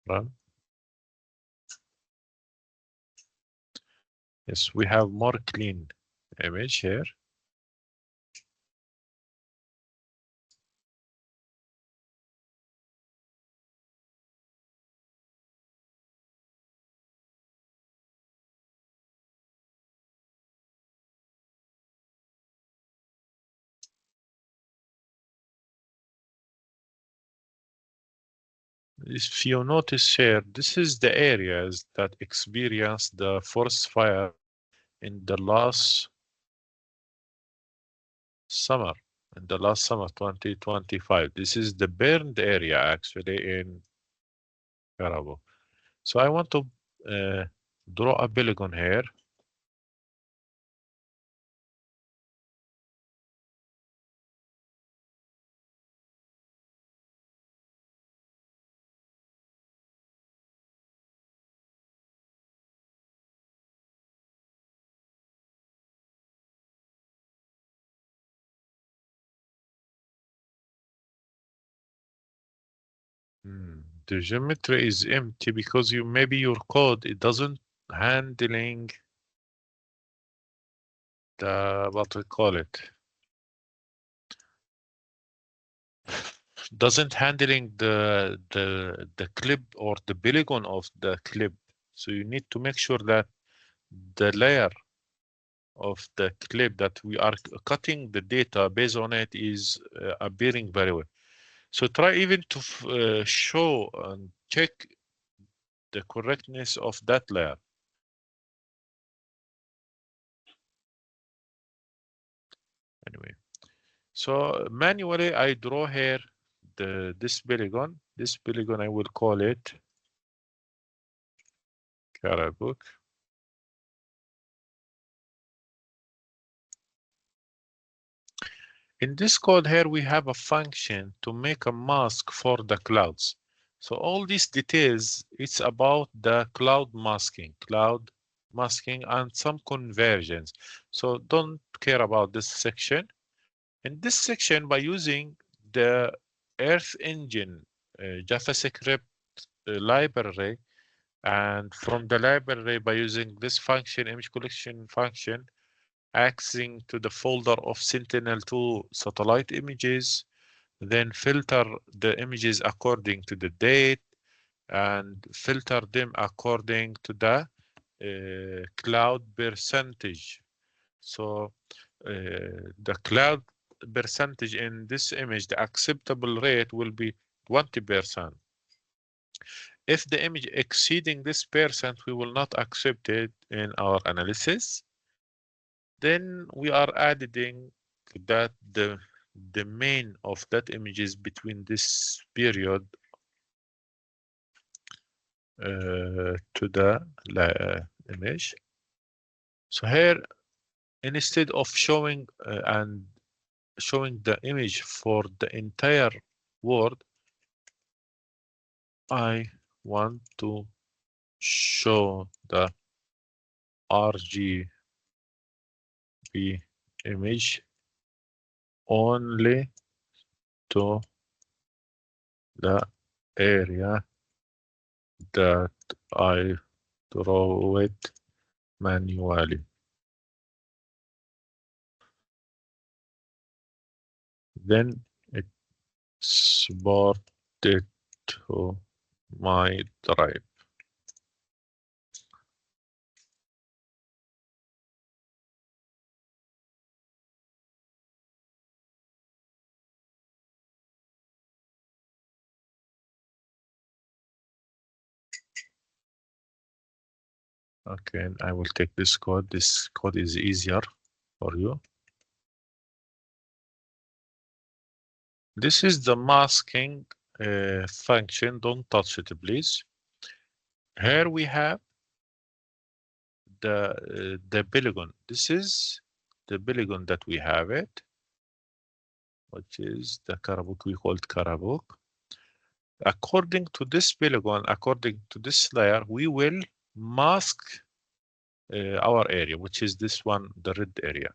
Speaker 1: Run. Yes, we have more clean image here. If you notice here, this is the areas that experienced the forest fire in the last summer, 2025. This is the burned area actually in Karabo. So I want to draw a polygon here. The geometry is empty because you maybe your code it doesn't handling the what we call it doesn't handling the clip or the polygon of the clip. So you need to make sure that the layer of the clip that we are cutting the data based on it is appearing very well. So try even to show and check the correctness of that layer. Anyway, so manually I draw here this polygon. This polygon I will call it Karabuk. In this code here, we have a function to make a mask for the clouds. So all these details, it's about the cloud masking and some conversions. So don't care about this section. In this section, by using the Earth Engine JavaScript library, and from the library by using this function, image collection function, accessing to the folder of Sentinel-2 satellite images, then filter the images according to the date and filter them according to the cloud percentage. So the cloud percentage in this image, the acceptable rate will be 20%. If the image exceeding this percent, we will not accept it in our analysis. Then we are adding that the main of that image is between this period to the image. So here, instead of showing the image for the entire world, I want to show the RGB image only to the area that I draw it manually. Then export it to my drive. Okay, and I will take this code. This code is easier for you. This is the masking function. Don't touch it, please. Here we have the polygon. This is the polygon that we have it, which is the Karabuk. We call it Karabuk. According to this polygon, according to this layer, we will mask our area, which is this one, the red area.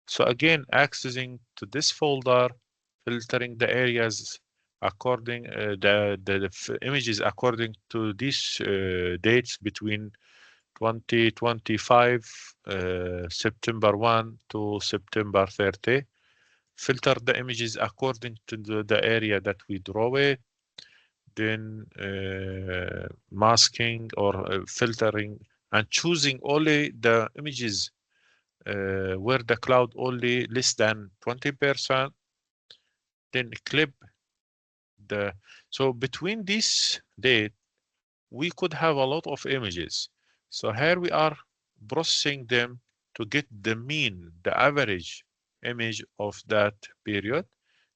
Speaker 1: So again, accessing to this folder, filtering the areas according the images according to these dates between 2025 September 1 to September 30. Filter the images according to the area that we draw it. Then masking or filtering and choosing only the images where the cloud only less than 20%. Then clip the, so between this date, we could have a lot of images. So here we are processing them to get the mean, the average image of that period.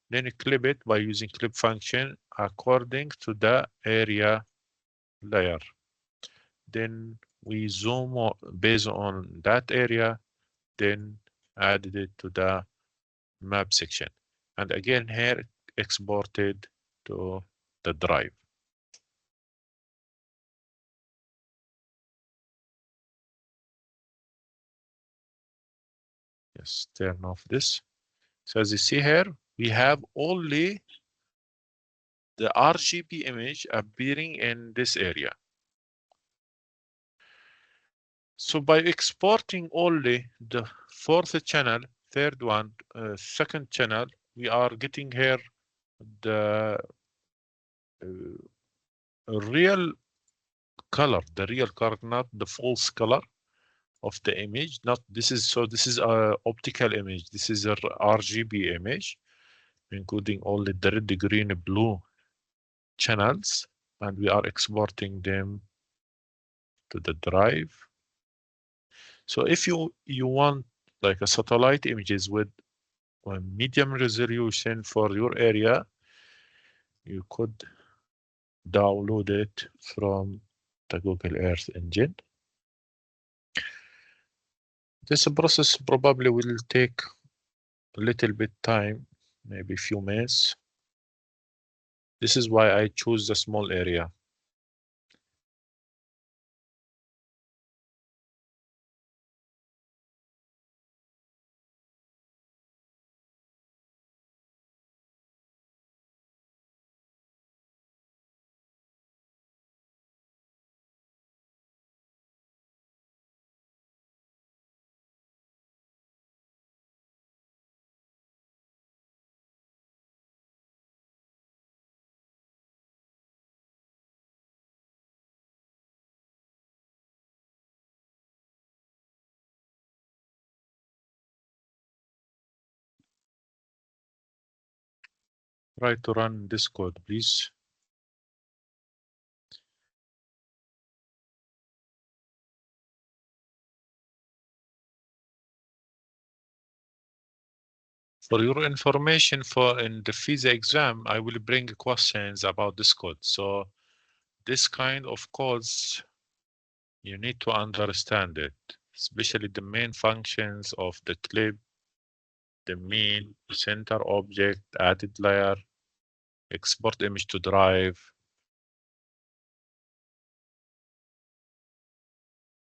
Speaker 1: Then clip it by using clip function according to the area layer. Then we zoom based on that area, then added it to the map section. And again here exported to the drive. Yes, turn off this. So as you see here, we have only the RGB image appearing in this area. So by exporting only the fourth channel, third one, second channel, we are getting here the real color, not the false color of the image. Not this is, so this is a optical image. This is a RGB image, including all the red, green, blue channels, and we are exporting them to the drive. So if you want like a satellite images with or medium resolution for your area, you could download it from the Google Earth engine. This process probably will take a little bit time, maybe a few minutes. This is why I choose the small area. Try to run this code, please. For your information, for in the FISA exam, I will bring questions about this code. So this kind of codes, you need to understand it, especially the main functions of the clip, the mean, center object, added layer, export image to drive.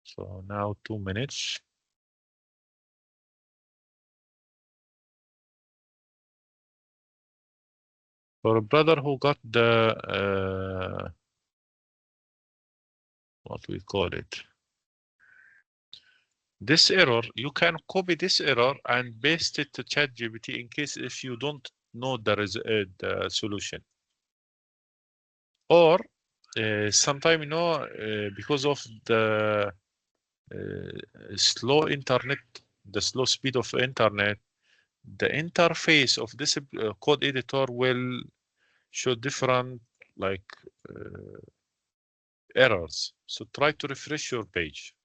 Speaker 1: So now 2 minutes. For a brother who got the, what we call it, this error, you can copy this error and paste it to ChatGPT in case if you don't know the solution. Or sometime, because of the slow internet, the slow speed of internet, the interface of this code editor will show different like errors. So try to refresh your page.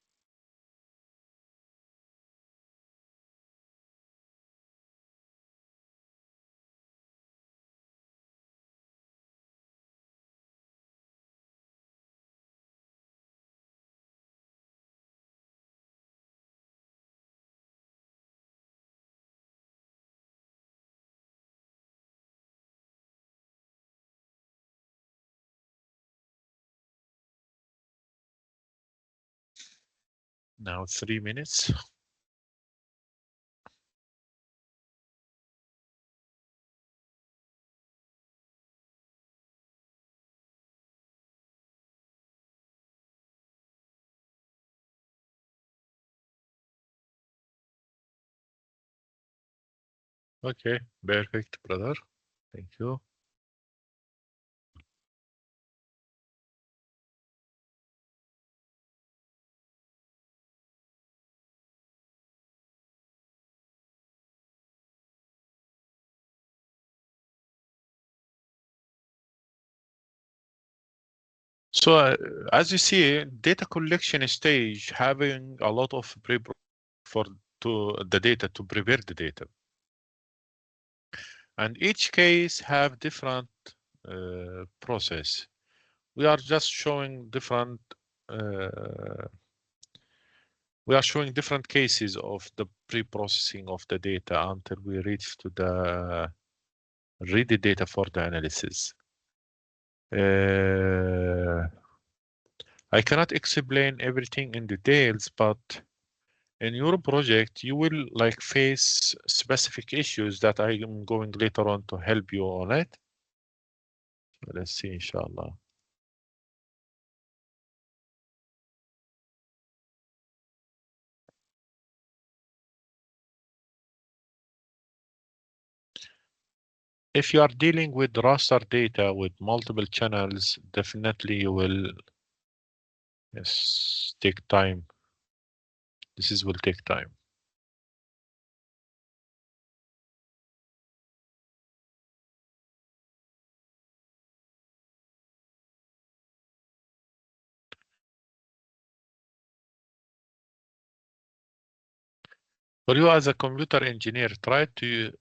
Speaker 1: Now 3 minutes. Okay, perfect, brother. Thank you. So as you see, data collection stage having a lot of pre for to the data to prepare the data, and each case have different process. We are just showing different. We are showing different cases of the pre-processing of the data until we reach to the read the data for the analysis. I cannot explain everything in details, but in your project, you will like face specific issues that I am going later on to help you on it. Let's see, inshallah. If you are dealing with raster data with multiple channels, definitely you will, yes, take time. Will take time. For you as a computer engineer, try to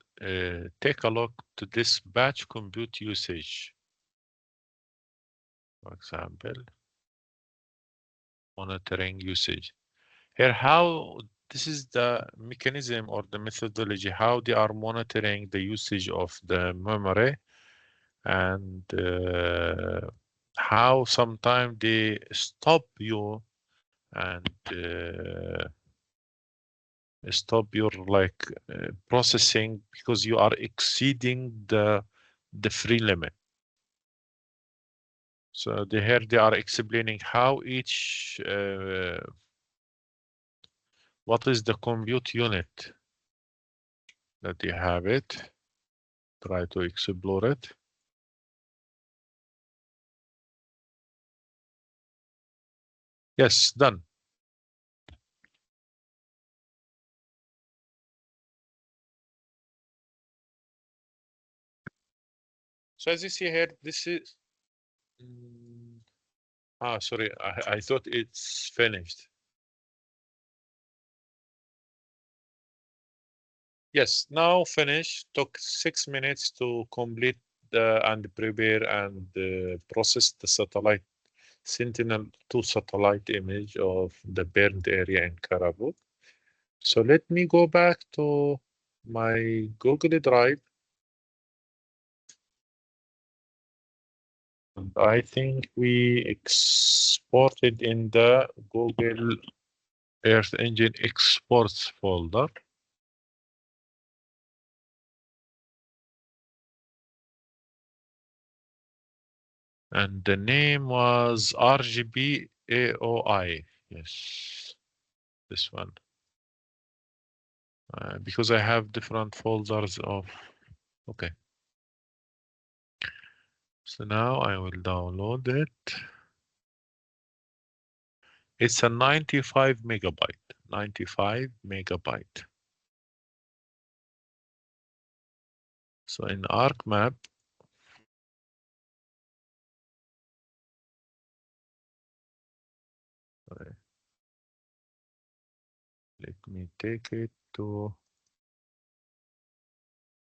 Speaker 1: take a look to this batch compute usage. For example, monitoring usage. Here, how this is the mechanism or the methodology, how they are monitoring the usage of the memory, and how sometimes they stop you and stop your like processing because you are exceeding the free limit. So here they are explaining how each what is the compute unit that you have it. Try to explore it. Yes, done. So as you see here, this is sorry, I thought it's finished. Yes, now finished. Took 6 minutes to complete and prepare and process the satellite Sentinel-2 satellite image of the burned area in Karabakh. So let me go back to my Google Drive. And I think we exported in the Google Earth Engine exports folder. And the name was RGB AOI. Yes, this one. Because I have different folders of, okay. So now I will download it. It's a 95 megabyte, 95 megabyte. So in ArcMap, let me take it to,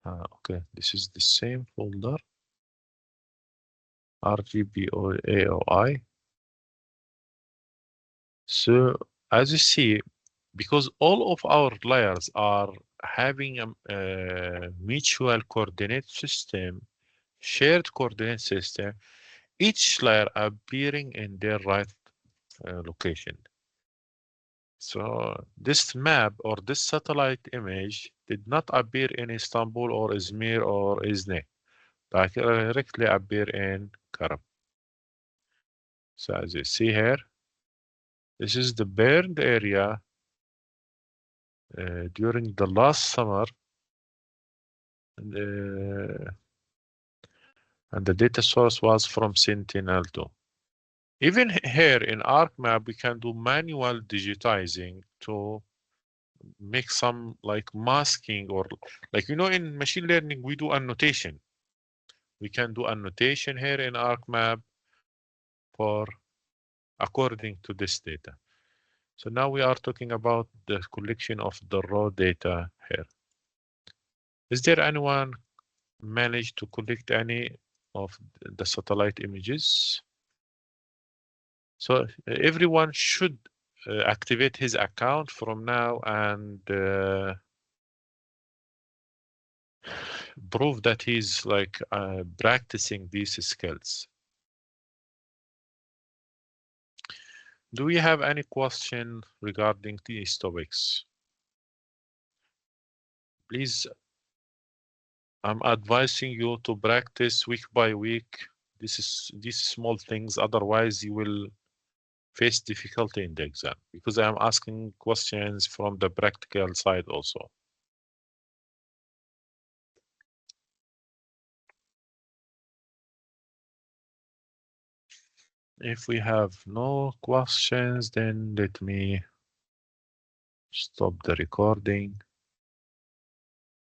Speaker 1: okay, this is the same folder, RGBAOI. So as you see, because all of our layers are having a mutual coordinate system, shared coordinate system, each layer appearing in their right location. So this map or this satellite image did not appear in Istanbul or Izmir or Izne, but directly appear in Karab. So as you see here, this is the burned area during the last summer. And the data source was from Sentinel-2. Even here in ArcMap, we can do manual digitizing to make some like masking or like, in machine learning, we do annotation. We can do annotation here in ArcMap for according to this data. So now we are talking about the collection of the raw data here. Is there anyone managed to collect any of the satellite images? So everyone should activate his account from now and prove that he's like practicing these skills. Do we have any question regarding these topics? Please, I'm advising you to practice week by week. These small things, otherwise you will face difficulty in the exam because I'm asking questions from the practical side also. If we have no questions, then let me stop the recording.